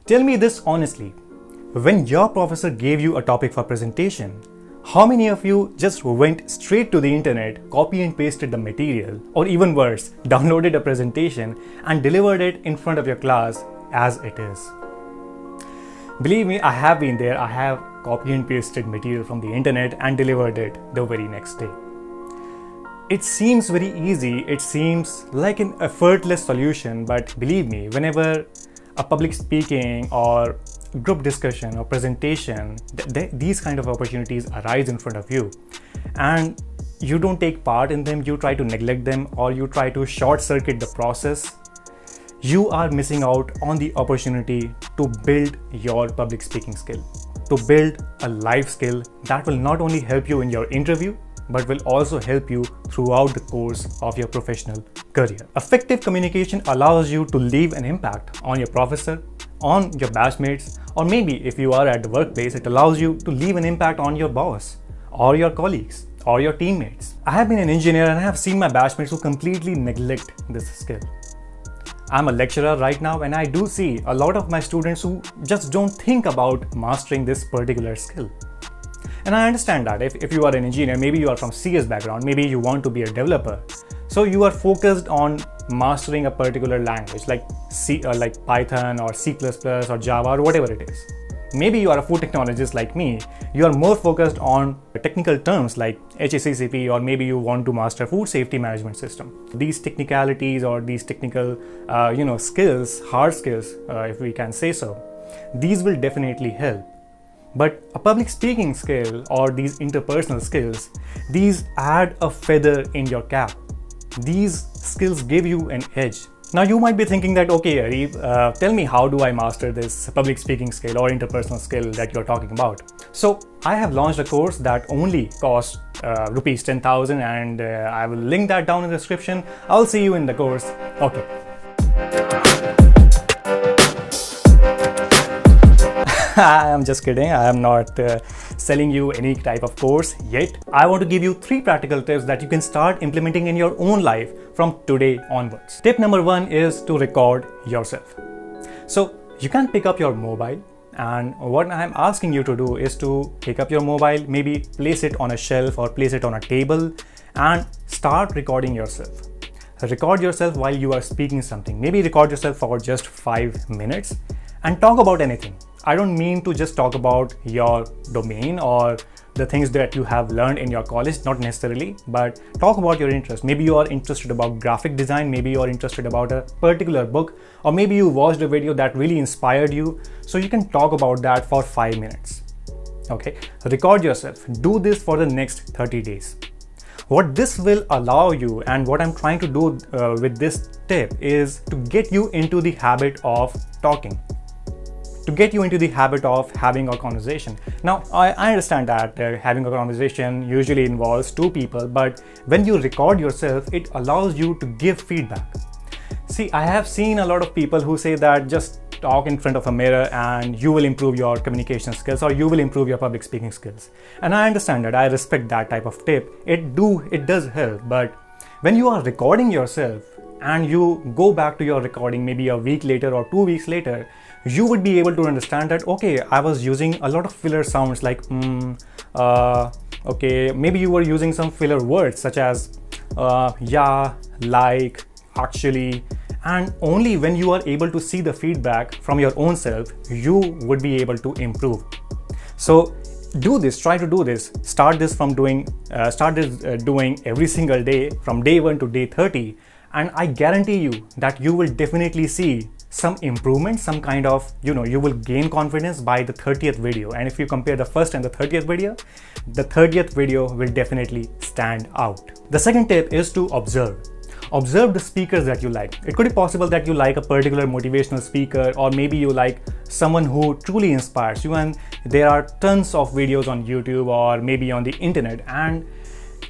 Tell me this honestly, when your professor gave you a topic for presentation, how many of you just went straight to the internet, copy and pasted the material, or even worse, downloaded a presentation and delivered it in front of your class as it is? Believe me, I have been there. I have copy and pasted material from the internet and delivered it the very next day. It seems very easy, it seems like an effortless solution, but believe me, whenever a public speaking or group discussion or presentation, these kind of opportunities arise in front of you and you don't take part in them, you try to neglect them, or you try to short circuit the process, you are missing out on the opportunity to build your public speaking skill, to build a life skill that will not only help you in your interview, but will also help you throughout the course of your professional career. Effective communication allows you to leave an impact on your professor, on your batchmates, or maybe if you are at the workplace, it allows you to leave an impact on your boss, or your colleagues, or your teammates. I have been an engineer and I have seen my batchmates who completely neglect this skill. I'm a lecturer right now and I do see a lot of my students who just don't think about mastering this particular skill. And I understand that if you are an engineer, maybe you are from CS background, maybe you want to be a developer. So you are focused on mastering a particular language like like Python or C++ or Java or whatever it is. Maybe you are a food technologist like me. You are more focused on technical terms like HACCP, or maybe you want to master food safety management system. These technicalities or these technical skills, hard skills, if we can say so, these will definitely help. But a public speaking skill or these interpersonal skills, these add a feather in your cap. These skills give you an edge. Now you might be thinking that, okay, Areeb, tell me, how do I master this public speaking skill or interpersonal skill that you're talking about? So I have launched a course that only costs rupees 10,000 and I will link that down in the description. I'll see you in the course. Okay. I'm just kidding. I am not selling you any type of course yet. I want to give you 3 practical tips that you can start implementing in your own life from today onwards. Tip number 1 is to record yourself. So you can pick up your mobile, and what I'm asking you to do is to pick up your mobile, maybe place it on a shelf or place it on a table and start recording yourself. Record yourself while you are speaking something. Maybe record yourself for just 5 minutes and talk about anything. I don't mean to just talk about your domain or the things that you have learned in your college, not necessarily, but talk about your interest. Maybe you are interested about graphic design, maybe you are interested about a particular book, or maybe you watched a video that really inspired you. So you can talk about that for 5 minutes. Okay, record yourself. Do this for the next 30 days. What this will allow you, and what I'm trying to do with this tip, is to get you into the habit of talking, to get you into the habit of having a conversation. Now, I understand that having a conversation usually involves 2 people, but when you record yourself, it allows you to give feedback. See, I have seen a lot of people who say that just talk in front of a mirror and you will improve your communication skills, or you will improve your public speaking skills. And I understand that, I respect that type of tip. It does help, but when you are recording yourself and you go back to your recording maybe a week later or 2 weeks later, you would be able to understand that, okay, I was using a lot of filler sounds like okay, maybe you were using some filler words such as yeah, like, actually, and only when you are able to see the feedback from your own self, you would be able to improve. So do this, try to do this, start this doing every single day from day 1 to day 30, and I guarantee you that you will definitely see some improvement, some kind of, you will gain confidence by the 30th video. And if you compare the first and the 30th video, the 30th video will definitely stand out. The second tip is to observe. Observe the speakers that you like. It could be possible that you like a particular motivational speaker, or maybe you like someone who truly inspires you, and there are tons of videos on YouTube or maybe on the internet, and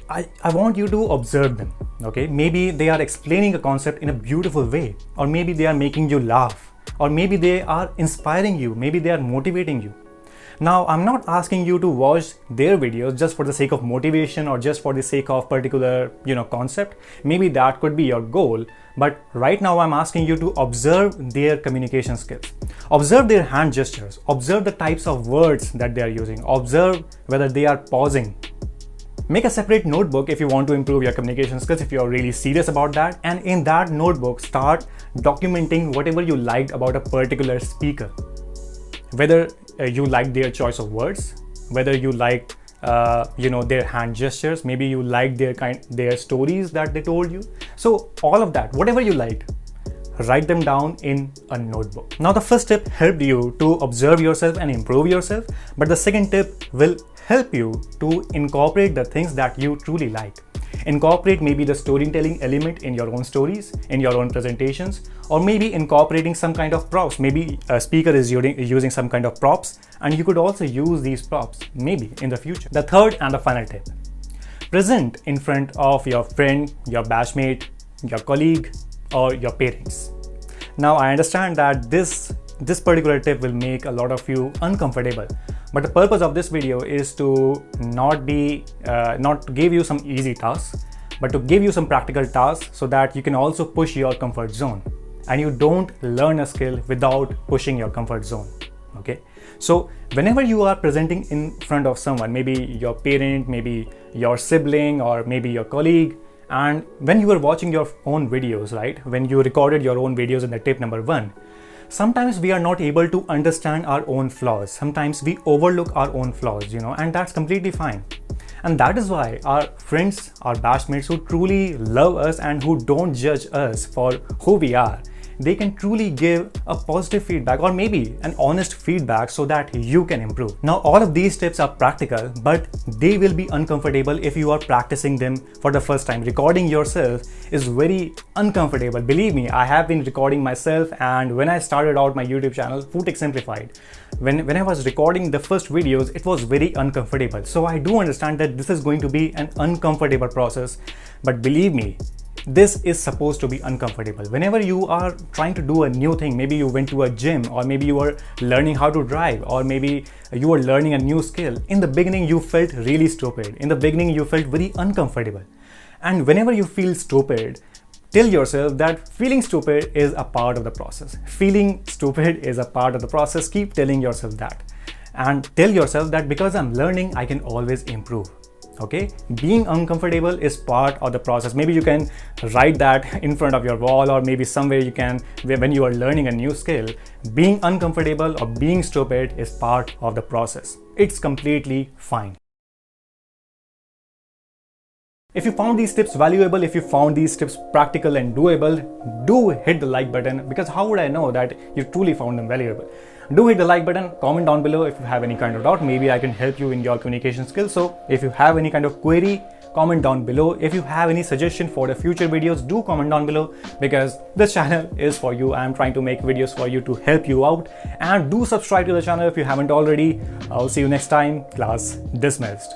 I want you to observe them. Okay, maybe they are explaining a concept in a beautiful way, or maybe they are making you laugh, or maybe they are inspiring you, maybe they are motivating you. Now, I'm not asking you to watch their videos just for the sake of motivation or just for the sake of particular, concept. Maybe that could be your goal. But right now I'm asking you to observe their communication skills. Observe their hand gestures. Observe the types of words that they are using. Observe whether they are pausing. Make a separate notebook if you want to improve your communication skills, if you're really serious about that. And in that notebook, start documenting whatever you liked about a particular speaker. Whether you liked their choice of words, whether you liked their hand gestures, maybe you liked their stories that they told you. So all of that, whatever you liked, write them down in a notebook. Now the first tip helped you to observe yourself and improve yourself, but the second tip will help you to incorporate the things that you truly like. Incorporate maybe the storytelling element in your own stories, in your own presentations, or maybe incorporating some kind of props. Maybe a speaker is using some kind of props, and you could also use these props maybe in the future. The third and the final tip: present in front of your friend, your batchmate, your colleague, or your parents. Now I understand that this particular tip will make a lot of you uncomfortable, but the purpose of this video is to not give you some easy tasks, but to give you some practical tasks so that you can also push your comfort zone, and you don't learn a skill without pushing your comfort zone. Okay, so whenever you are presenting in front of someone, maybe your parent, maybe your sibling, or maybe your colleague, and when you were watching your own videos, right, when you recorded your own videos in the tip number 1, sometimes we are not able to understand our own flaws. Sometimes we overlook our own flaws, and that's completely fine. And that is why our friends, our batchmates who truly love us and who don't judge us for who we are, they can truly give a positive feedback or maybe an honest feedback so that you can improve. Now, all of these tips are practical, but they will be uncomfortable if you are practicing them for the first time. Recording yourself is very uncomfortable. Believe me, I have been recording myself, and when I started out my YouTube channel, Food Tech Simplified, when I was recording the first videos, it was very uncomfortable. So I do understand that this is going to be an uncomfortable process, but believe me, this is supposed to be uncomfortable. Whenever you are trying to do a new thing, maybe you went to a gym, or maybe you were learning how to drive, or maybe you were learning a new skill. In the beginning, you felt really stupid. In the beginning, you felt very uncomfortable. And whenever you feel stupid, tell yourself that feeling stupid is a part of the process. Feeling stupid is a part of the process. Keep telling yourself that. And tell yourself that because I'm learning, I can always improve. Okay, being uncomfortable is part of the process. Maybe you can write that in front of your wall, or maybe somewhere you can, when you are learning a new skill, being uncomfortable or being stupid is part of the process. It's completely fine. If you found these tips valuable, if you found these tips practical and doable, do hit the like button, because how would I know that you truly found them valuable? Do hit the like button, comment down below if you have any kind of doubt. Maybe I can help you in your communication skills. So if you have any kind of query, comment down below. If you have any suggestion for the future videos, do comment down below, because this channel is for you. I am trying to make videos for you to help you out. And do subscribe to the channel if you haven't already. I'll see you next time. Class dismissed.